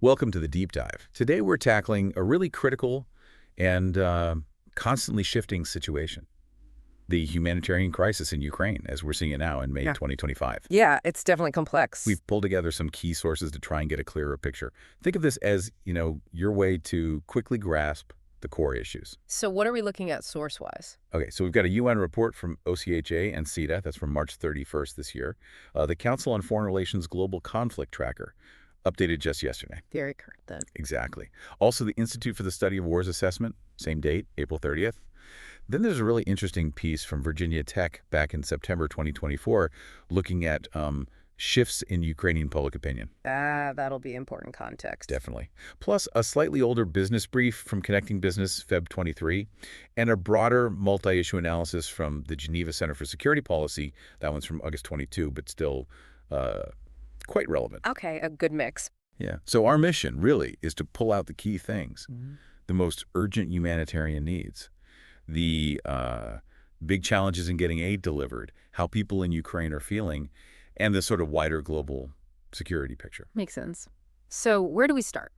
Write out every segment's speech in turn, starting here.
Welcome to the Deep Dive. Today we're tackling a really critical and constantly shifting situation, the humanitarian crisis in Ukraine, as we're seeing it now in May Yeah. 2025. Yeah, it's definitely complex. We've pulled together some key sources to try and get a clearer picture. Think of this as, your way to quickly grasp the core issues. So what are we looking at source-wise? Okay, so we've got a UN report from OCHA and CETA, that's from March 31st this year, the Council on Foreign Relations Global Conflict Tracker, updated just yesterday. Very current then. Exactly. Also, the Institute for the Study of Wars assessment, same date, April 30th. Then there's a really interesting piece from Virginia Tech back in September 2024 looking at shifts in Ukrainian public opinion. That'll be important context. Definitely. Plus, a slightly older business brief from Connecting Business, Feb 23, and a broader multi-issue analysis from the Geneva Center for Security Policy. That one's from August 22, but still quite relevant. Okay, a good mix. Yeah. So our mission really is to pull out the key things, Mm-hmm. the most urgent humanitarian needs, the big challenges in getting aid delivered, how people in Ukraine are feeling, and the sort of wider global security picture. Makes sense. So where do we start?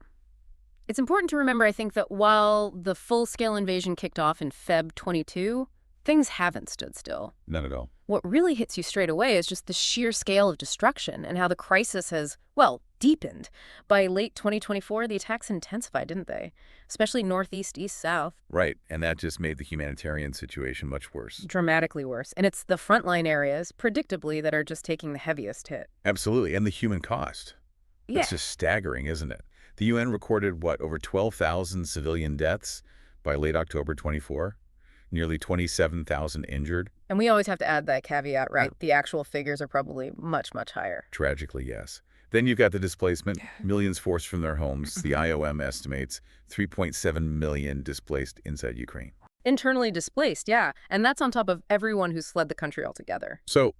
It's important to remember, I think, that while the full-scale invasion kicked off in Feb 22, things haven't stood still. None at all. What really hits you straight away is just the sheer scale of destruction and how the crisis has, well, deepened. By late 2024, the attacks intensified, didn't they? Especially northeast, east, south. Right. And that just made the humanitarian situation much worse. Dramatically worse. And it's the frontline areas, predictably, that are just taking the heaviest hit. Absolutely. And the human cost. Yeah. It's just staggering, isn't it? The UN recorded, over 12,000 civilian deaths by late October 24, nearly 27,000 injured. And we always have to add that caveat, right? The actual figures are probably much, much higher. Tragically, yes. Then you've got the displacement, millions forced from their homes. The IOM estimates 3.7 million displaced inside Ukraine. Internally displaced, yeah. And that's on top of everyone who's fled the country altogether. So,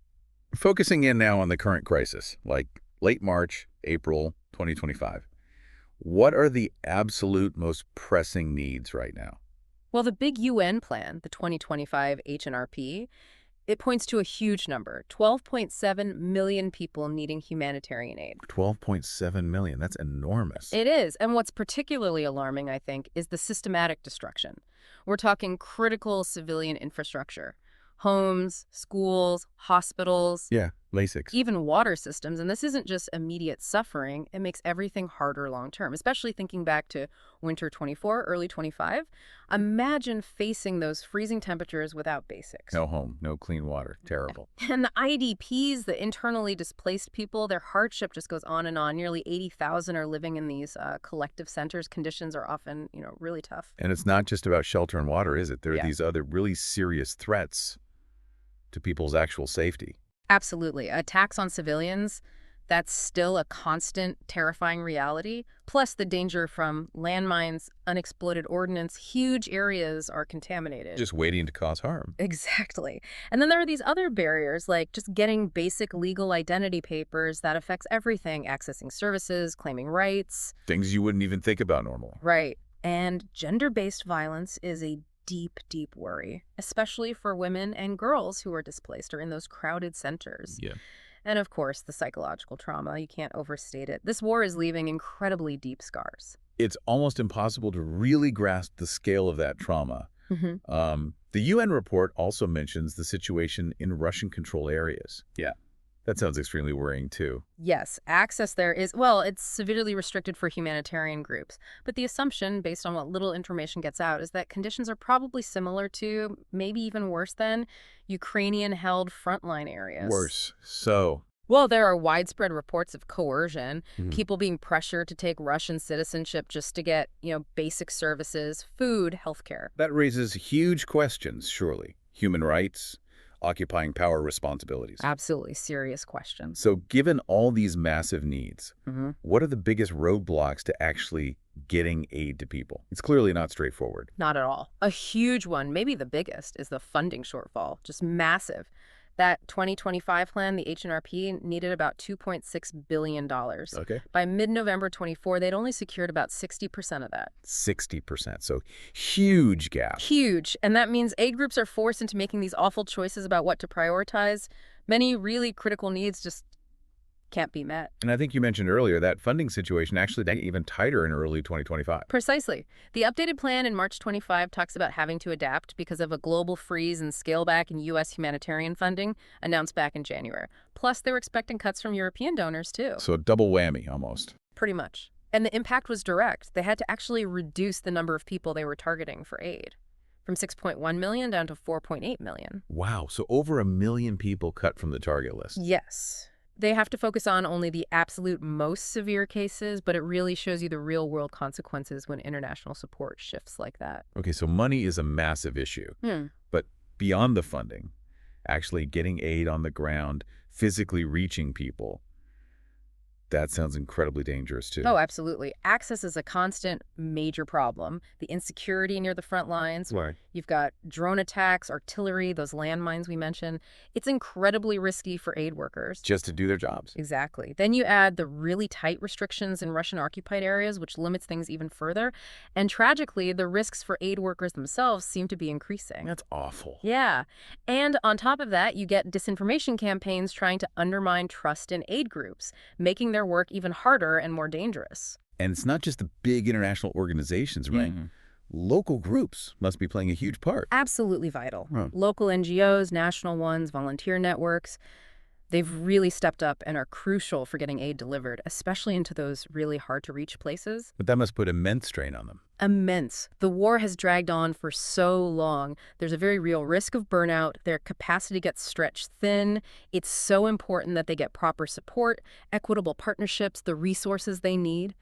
focusing in now on the current crisis, like late March, April 2025, what are the absolute most pressing needs right now? Well, the big UN plan, the 2025 HNRP, it points to a huge number, 12.7 million people needing humanitarian aid. 12.7 million. That's enormous. It is. And what's particularly alarming, I think, is the systematic destruction. We're talking critical civilian infrastructure. Homes, schools, hospitals, Yeah, basics. even water systems. And this isn't just immediate suffering. It makes everything harder long term, especially thinking back to winter 24, early 25. Imagine facing those freezing temperatures without basics. No home, no clean water. Terrible. And the IDPs, the internally displaced people, their hardship just goes on and on. Nearly 80,000 are living in these collective centers. Conditions are often, really tough. And it's not just about shelter and water, is it? There are Yeah. these other really serious threats to people's actual safety. Absolutely. Attacks on civilians, that's still a constant, terrifying reality. Plus the danger from landmines, unexploded ordnance, huge areas are contaminated. Just waiting to cause harm. Exactly. And then there are these other barriers, like just getting basic legal identity papers that affects everything, accessing services, claiming rights. Things you wouldn't even think about normally. Right. And gender-based violence is a deep, deep worry, especially for women and girls who are displaced or in those crowded centers. Yeah. And of course, the psychological trauma, you can't overstate it. This war is leaving incredibly deep scars. It's almost impossible to really grasp the scale of that trauma. The UN report also mentions the situation in Russian-controlled areas. Yeah. That sounds extremely worrying, too. Yes, access there is, well, it's severely restricted for humanitarian groups. But the assumption, based on what little information gets out, is that conditions are probably similar to, maybe even worse than, Ukrainian-held frontline areas. Worse. So, Well, there are widespread reports of coercion, people being pressured to take Russian citizenship just to get, basic services, food, healthcare. that raises huge questions, surely. Human rights, occupying power responsibilities. Absolutely serious questions. So given all these massive needs, Mm-hmm. what are the biggest roadblocks to actually getting aid to people? It's clearly not straightforward. Not at all. A huge one, maybe the biggest, is the funding shortfall, just massive. That 2025 plan, the HNRP, needed about $2.6 billion. Okay. By mid-November 24, they'd only secured about 60% of that. 60%. So huge gap. Huge. And that means aid groups are forced into making these awful choices about what to prioritize. Many really critical needs just can't be met. And I think you mentioned earlier that funding situation actually got even tighter in early 2025. Precisely. The updated plan in March 25 talks about having to adapt because of a global freeze and scale back in U.S. humanitarian funding announced back in January. Plus, they were expecting cuts from European donors, too. So a double whammy almost. Pretty much. And the impact was direct. They had to actually reduce the number of people they were targeting for aid from 6.1 million down to 4.8 million. Wow, so over 1 million people cut from the target list. Yes. They have to focus on only the absolute most severe cases, but it really shows you the real-world consequences when international support shifts like that. Okay, so money is a massive issue. Hmm. But beyond the funding, actually getting aid on the ground, physically reaching people, that sounds incredibly dangerous too. Oh, absolutely. Access is a constant major problem. The insecurity near the front lines. Right. You've got drone attacks, artillery, those landmines we mentioned. It's incredibly risky for aid workers. Just to do their jobs. Exactly. Then you add the really tight restrictions in Russian-occupied areas, which limits things even further. And tragically, the risks for aid workers themselves seem to be increasing. That's awful. Yeah. And on top of that, you get disinformation campaigns trying to undermine trust in aid groups, making their work even harder and more dangerous. And it's not just the big international organizations, right? Local groups must be playing a huge part. Absolutely vital. Huh. Local NGOs, national ones, volunteer networks, they've really stepped up and are crucial for getting aid delivered, especially into those really hard-to-reach places. But that must put immense strain on them. Immense. The war has dragged on for so long. There's a very real risk of burnout. Their capacity gets stretched thin. It's so important that they get proper support, equitable partnerships, the resources they need.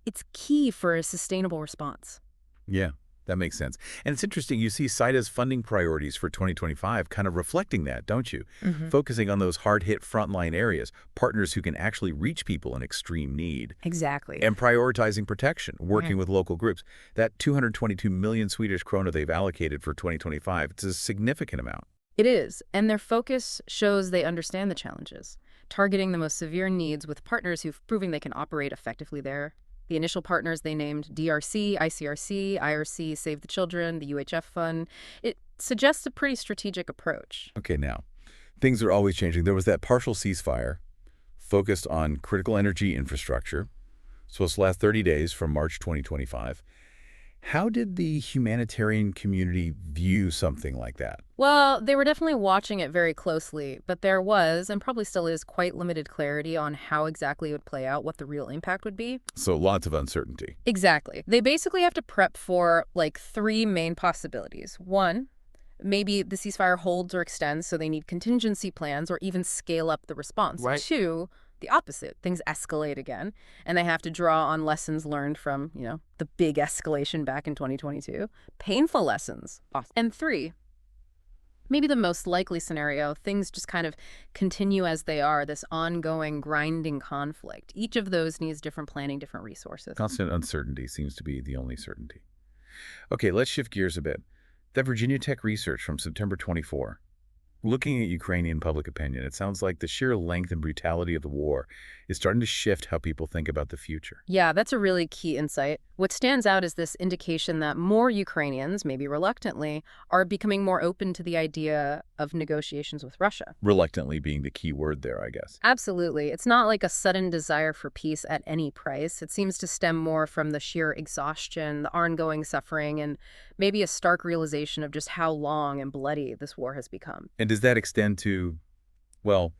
It's key for a sustainable response. Yeah, that makes sense. And it's interesting, you see SIDA's funding priorities for 2025 kind of reflecting that, don't you? Focusing on those hard-hit frontline areas, partners who can actually reach people in extreme need. Exactly. And prioritizing protection, working with local groups. That 222 million Swedish krona they've allocated for 2025, it's a significant amount. It is, and their focus shows they understand the challenges, targeting the most severe needs with partners who've proven they can operate effectively there. The initial partners they named DRC, ICRC, IRC, Save the Children, the UHF Fund. It suggests a pretty strategic approach. Okay, now, things are always changing. There was that partial ceasefire focused on critical energy infrastructure, supposed to last 30 days from March 2025. How did the humanitarian community view something like that? Well, they were definitely watching it very closely, but there was, and probably still is, quite limited clarity on how exactly it would play out, what the real impact would be. So lots of uncertainty. Exactly. They basically have to prep for, like, three main possibilities. One, maybe the ceasefire holds or extends, so they need contingency plans or even scale up the response. Right. Two, the opposite. Things escalate again, and they have to draw on lessons learned from, the big escalation back in 2022. Painful lessons. And three, maybe the most likely scenario, things just kind of continue as they are, this ongoing grinding conflict. Each of those needs different planning, different resources. Constant uncertainty seems to be the only certainty. Okay, let's shift gears a bit. That Virginia Tech research from September 24. Looking at Ukrainian public opinion, it sounds like the sheer length and brutality of the war is starting to shift how people think about the future. Yeah, that's a really key insight. What stands out is this indication that more Ukrainians, maybe reluctantly, are becoming more open to the idea of negotiations with Russia. Reluctantly being the key word there, I guess. Absolutely. It's not like a sudden desire for peace at any price. It seems to stem more from the sheer exhaustion, the ongoing suffering, and maybe a stark realization of just how long and bloody this war has become. And does that extend to, well,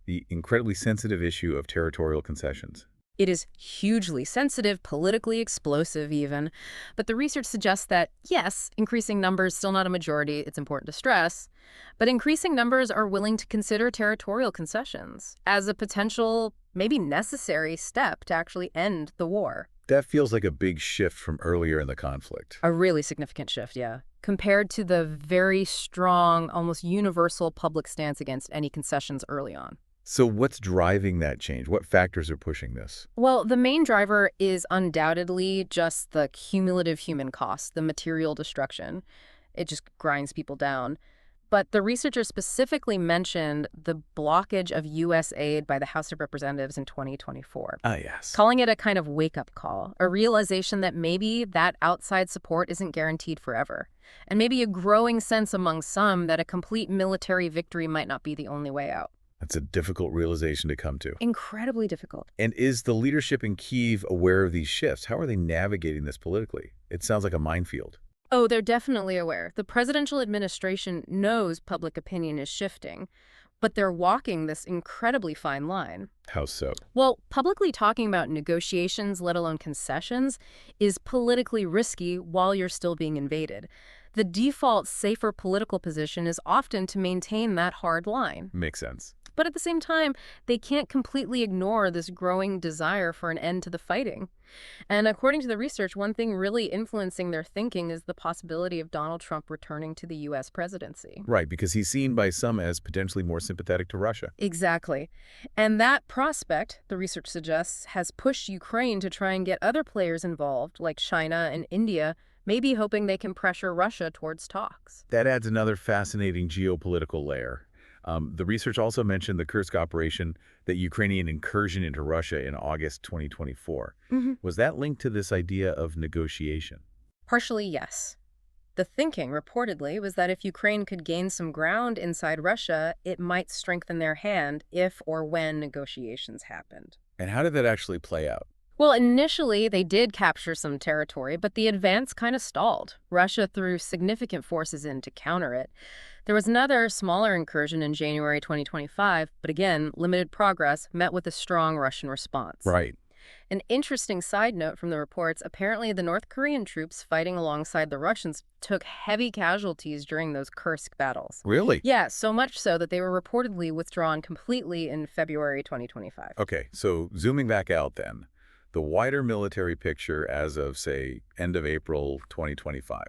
the incredibly sensitive issue of territorial concessions? It is hugely sensitive, politically explosive even. But the research suggests that, yes, increasing numbers still not a majority, it's important to stress, but increasing numbers are willing to consider territorial concessions as a potential, maybe necessary step to actually end the war. That feels like a big shift from earlier in the conflict. A really significant shift, yeah, compared to the very strong, almost universal public stance against any concessions early on. So what's driving that change? What factors are pushing this? Well, the main driver is undoubtedly just the cumulative human cost, the material destruction. It just grinds people down. But the researchers specifically mentioned the blockage of U.S. aid by the House of Representatives in 2024. Ah, yes. Calling it a kind of wake-up call, a realization that maybe that outside support isn't guaranteed forever, and maybe a growing sense among some that a complete military victory might not be the only way out. That's a difficult realization to come to. Incredibly difficult. And is the leadership in Kyiv aware of these shifts? How are they navigating this politically? It sounds like a minefield. Oh, they're definitely aware. The presidential administration knows public opinion is shifting, but they're walking this incredibly fine line. How so? Well, publicly talking about negotiations, let alone concessions, is politically risky while you're still being invaded. The default safer political position is often to maintain that hard line. Makes sense. But at the same time, they can't completely ignore this growing desire for an end to the fighting. And according to the research, one thing really influencing their thinking is the possibility of Donald Trump returning to the U.S. presidency. Right, because he's seen by some as potentially more sympathetic to Russia. Exactly. And that prospect, the research suggests, has pushed Ukraine to try and get other players involved, like China and India, maybe hoping they can pressure Russia towards talks. That adds another fascinating geopolitical layer. The research also mentioned the Kursk operation, that Ukrainian incursion into Russia in August 2024. Was that linked to this idea of negotiation? Partially, yes. The thinking, reportedly, was that if Ukraine could gain some ground inside Russia, it might strengthen their hand if or when negotiations happened. And how did that actually play out? Well, initially, they did capture some territory, but the advance kind of stalled. Russia threw significant forces in to counter it. There was another smaller incursion in January 2025, but again, limited progress met with a strong Russian response. Right. An interesting side note from the reports, apparently the North Korean troops fighting alongside the Russians took heavy casualties during those Kursk battles. Really? Yeah, so much so that they were reportedly withdrawn completely in February 2025. Okay, so zooming back out then, the wider military picture as of, say, end of April 2025,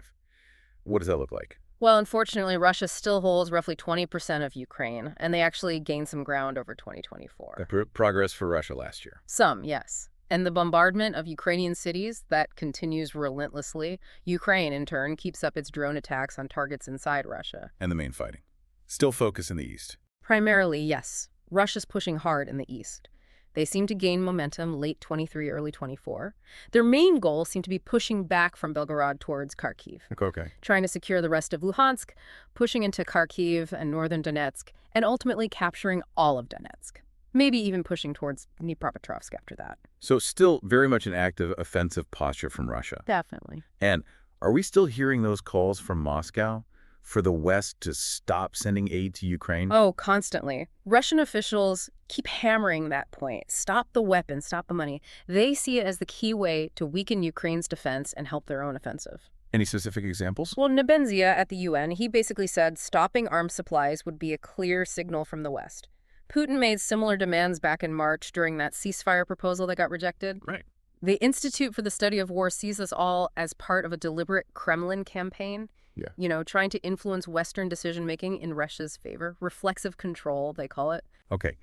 what does that look like? Well, unfortunately, Russia still holds roughly 20% of Ukraine, and they actually gained some ground over 2024. Progress for Russia last year. Some, yes. And the bombardment of Ukrainian cities, that continues relentlessly. Ukraine, in turn, keeps up its drone attacks on targets inside Russia. And the main fighting. Still focus in the east. Primarily, yes. Russia's pushing hard in the east. They seem to gain momentum late 23, early 24. Their main goal seemed to be pushing back from Belgorod towards Kharkiv, Okay. trying to secure the rest of Luhansk, pushing into Kharkiv and northern Donetsk, and ultimately capturing all of Donetsk. Maybe even pushing towards Dnipropetrovsk after that. So still very much an active offensive posture from Russia. Definitely. And are we still hearing those calls from Moscow for the West to stop sending aid to Ukraine? Oh, constantly. Russian officials keep hammering that point. Stop the weapons, stop the money. They see it as the key way to weaken Ukraine's defense and help their own offensive. Any specific examples? Well, Nebenzia at the UN, he basically said stopping arms supplies would be a clear signal from the West. Putin made similar demands back in March during that ceasefire proposal that got rejected. Right. The Institute for the Study of War sees this all as part of a deliberate Kremlin campaign. Yeah. Trying to influence Western decision-making in Russia's favor. Reflexive control, they call it. Okay.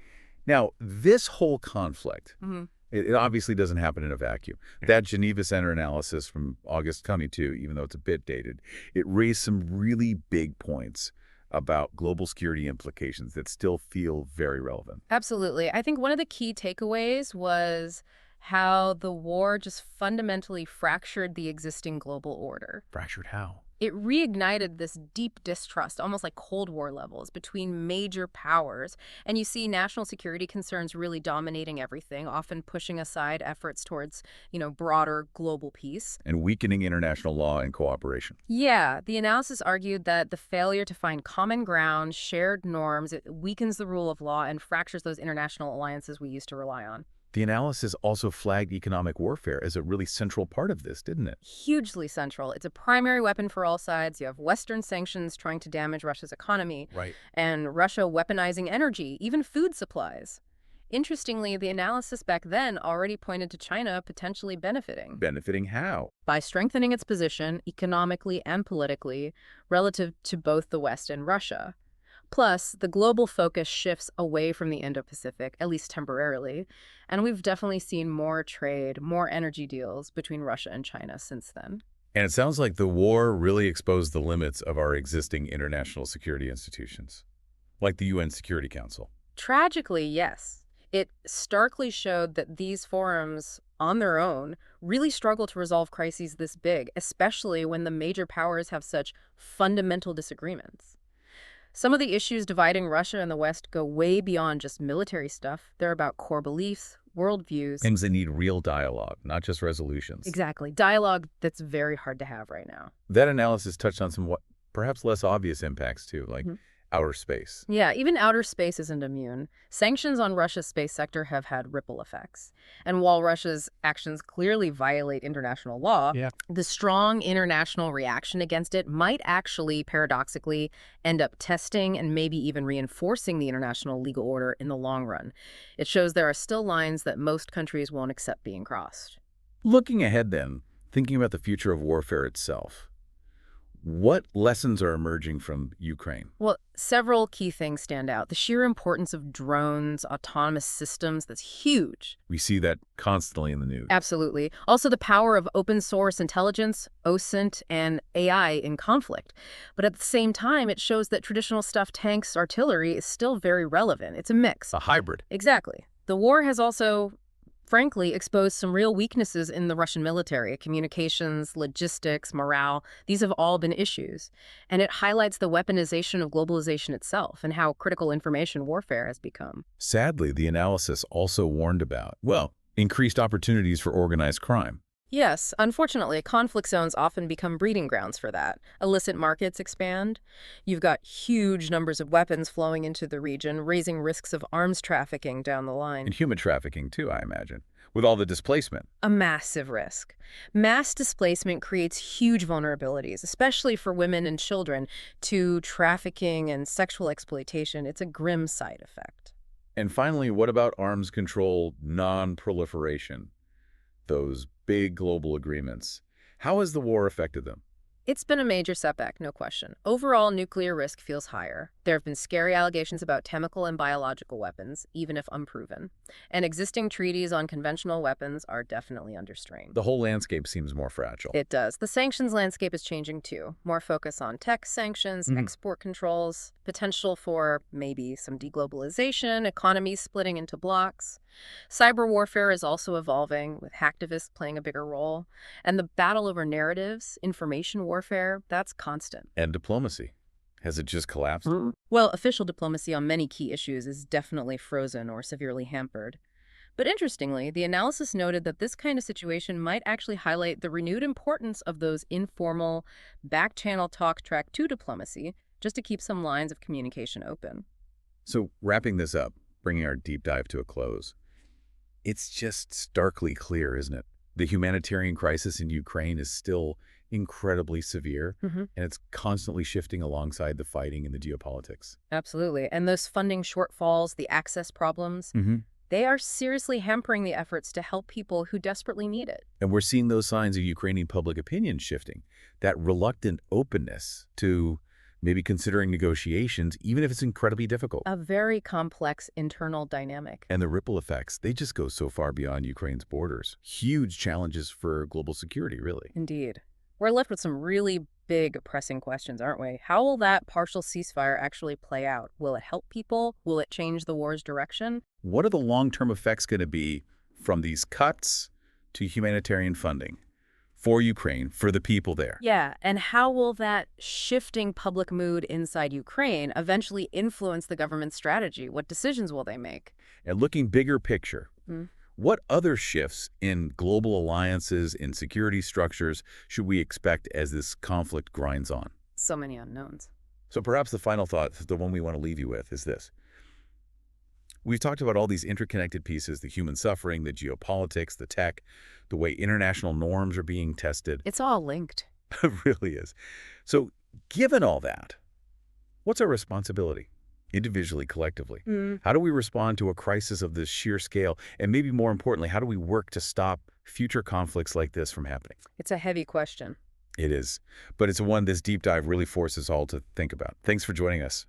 Now, this whole conflict, it obviously doesn't happen in a vacuum. That Geneva Center analysis from August 22, even though it's a bit dated, it raised some really big points about global security implications that still feel very relevant. Absolutely. I think one of the key takeaways was how the war just fundamentally fractured the existing global order. Fractured how? It reignited this deep distrust, almost like Cold War levels, between major powers. And you see national security concerns really dominating everything, often pushing aside efforts towards, broader global peace. And weakening international law and cooperation. Yeah, the analysis argued that the failure to find common ground, shared norms, it weakens the rule of law and fractures those international alliances we used to rely on. The analysis also flagged economic warfare as a really central part of this, didn't it? Hugely central. It's a primary weapon for all sides. You have Western sanctions trying to damage Russia's economy. Right. And Russia weaponizing energy, even food supplies. Interestingly, the analysis back then already pointed to China potentially benefiting. Benefiting how? By strengthening its position economically and politically relative to both the West and Russia. Plus, the global focus shifts away from the Indo-Pacific, at least temporarily, and we've definitely seen more trade, more energy deals between Russia and China since then. And it sounds like the war really exposed the limits of our existing international security institutions, like the UN Security Council. Tragically, yes. It starkly showed that these forums, on their own, really struggle to resolve crises this big, especially when the major powers have such fundamental disagreements. Some of the issues dividing Russia and the West go way beyond just military stuff. They're about core beliefs, worldviews. Things that need real dialogue, not just resolutions. Exactly. Dialogue that's very hard to have right now. That analysis touched on some perhaps less obvious impacts too, like Mhm. outer space. Yeah, even outer space isn't immune. Sanctions on Russia's space sector have had ripple effects. And while Russia's actions clearly violate international law, Yeah. the strong international reaction against it might actually, paradoxically, end up testing and maybe even reinforcing the international legal order in the long run. It shows there are still lines that most countries won't accept being crossed. Looking ahead then, thinking about the future of warfare itself, what lessons are emerging from Ukraine? Well, several key things stand out. The sheer importance of drones, autonomous systems, that's huge. We see that constantly in the news. Absolutely. Also, the power of open source intelligence, OSINT, and AI in conflict. But at the same time, it shows that traditional stuff, tanks, artillery, is still very relevant. It's a mix. A hybrid. Exactly. The war has also, frankly, exposed some real weaknesses in the Russian military. Communications, logistics, morale, these have all been issues. And it highlights the weaponization of globalization itself and how critical information warfare has become. Sadly, the analysis also warned about, well, increased opportunities for organized crime. Yes, unfortunately, conflict zones often become breeding grounds for that. Illicit markets expand. You've got huge numbers of weapons flowing into the region, raising risks of arms trafficking down the line. And human trafficking too, I imagine, with all the displacement. A massive risk. Mass displacement creates huge vulnerabilities, especially for women and children, to trafficking and sexual exploitation. It's a grim side effect. And finally, what about arms control non-proliferation? Those big global agreements. How has the war affected them? It's been a major setback, no question. Overall, nuclear risk feels higher. There have been scary allegations about chemical and biological weapons, even if unproven. And existing treaties on conventional weapons are definitely under strain. The whole landscape seems more fragile. It does. The sanctions landscape is changing too. More focus on tech sanctions, export controls, potential for maybe some deglobalization, economies splitting into blocks. Cyber warfare is also evolving, with hacktivists playing a bigger role. And the battle over narratives, information warfare, that's constant. And diplomacy. Has it just collapsed? Well, official diplomacy on many key issues is definitely frozen or severely hampered. But interestingly, the analysis noted that this kind of situation might actually highlight the renewed importance of those informal, back-channel talk track to diplomacy, just to keep some lines of communication open. So wrapping this up, bringing our deep dive to a close, it's just starkly clear, isn't it? The humanitarian crisis in Ukraine is still incredibly severe, and it's constantly shifting alongside the fighting and the geopolitics. Absolutely. And those funding shortfalls, the access problems, they are seriously hampering the efforts to help people who desperately need it. And we're seeing those signs of Ukrainian public opinion shifting, that reluctant openness to maybe considering negotiations, even if it's incredibly difficult. A very complex internal dynamic. And the ripple effects, they just go so far beyond Ukraine's borders. Huge challenges for global security, really. Indeed. We're left with some really big pressing questions, aren't we? How will that partial ceasefire actually play out? Will it help people? Will it change the war's direction? What are the long-term effects going to be from these cuts to humanitarian funding for Ukraine, for the people there? Yeah, and how will that shifting public mood inside Ukraine eventually influence the government's strategy? What decisions will they make? And looking bigger picture, Mm. what other shifts in global alliances, in security structures, should we expect as this conflict grinds on? So many unknowns. So perhaps the final thought, the one we want to leave you with, is this. We've talked about all these interconnected pieces, the human suffering, the geopolitics, the tech, the way international norms are being tested. It's all linked. It really is. So given all that, what's our responsibility? Individually, collectively. How do we respond to a crisis of this sheer scale? And maybe more importantly, how do we work to stop future conflicts like this from happening? It's a heavy question. It is. But it's one this deep dive really forces us all to think about. Thanks for joining us.